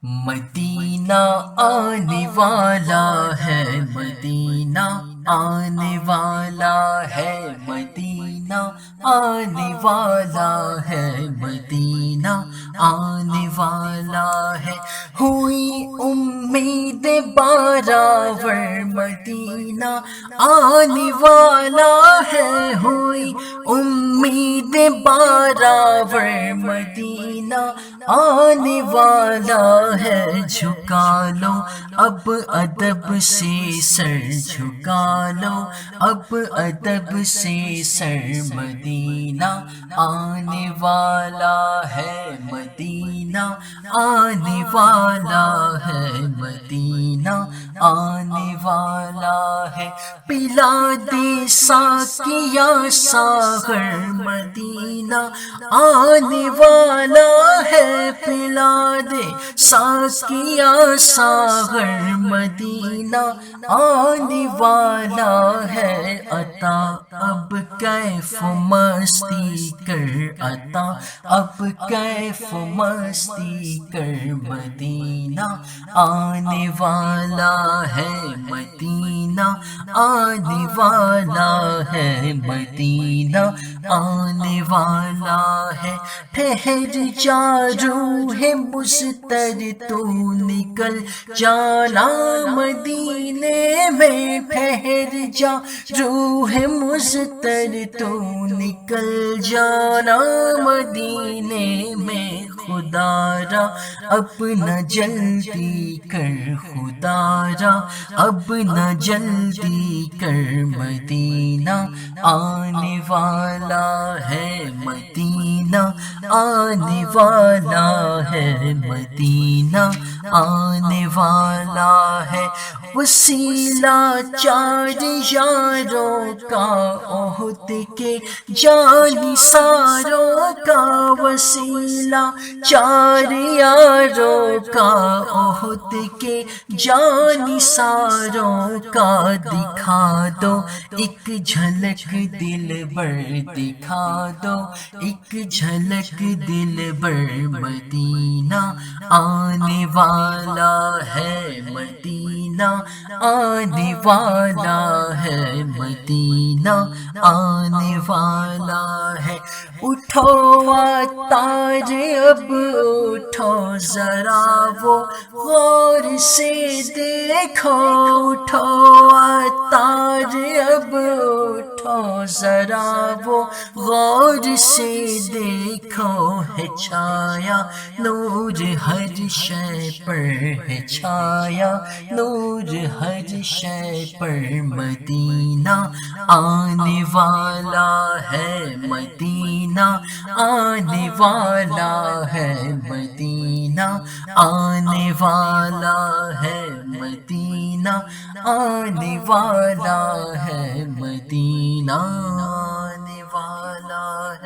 مدینہ آنے والا ہے، مدینہ آنے والا ہے، مدینہ آنے والا ہے، مدینہ آنے والا ہے۔ ہوئی امیدیں بارآور، مدینہ آنے والا ہے، ہوئی امیدیں بارآور، مدینہ آنے والا ہے۔ جھکا لو اب ادب سے سر، جھکا لو اب ادب سے سر، مدینہ آنے والا ہے، مدینہ آنے والا ہے، مدینہ آنے والا ہے۔ پلا دے ساقیا ساغر، مدینہ آنے والا ہے، پلا دے ساقیا ساغر، مدینہ آنے والا ہے۔ عطا اب کیف مستی کر، عطا اب کیف مستی کر، مدینہ آنے والا ہے، مدینہ آنے والا ہے، مدینہ آنے والا ہے۔ ٹھہر جا روح مضطر تو نکل جانا مدینے میں، ٹھہر جا روح مضطر تو نکل جانا مدینے میں۔ خدا را اب نہ جلدی کر، خدا را اب نہ جلدی کر، مدینہ آنے والا ہے، مدینہ آنے والا ہے، مدینہ آنے والا ہے۔ وسیلہ چار یاروں کا عہد کے جانثاروں کا، وسیلہ چار یاروں کا عہد کے جانثاروں کا، دکھا دو ایک جھلک دلبر، دکھا دو ایک جھلک دلبر، مدینہ آنے والا ہے، مدینہ آنے والا ہے، مدینہ آنے والا ہے۔ اٹھو اتار اب اٹھو ذرا وہ غور سے دیکھو، اٹھو اتار اب اٹھو ذرا وہ غور سے دیکھو، ہے چھایا نور ہر شے پر، ہے چھایا نور ہر شے پر، مدینہ آنے والا ہے، مدینہ آنے والا ہے، مدینہ آنے والا ہے، مدینہ آنے والا ہے، مدینہ آنے والا ہے۔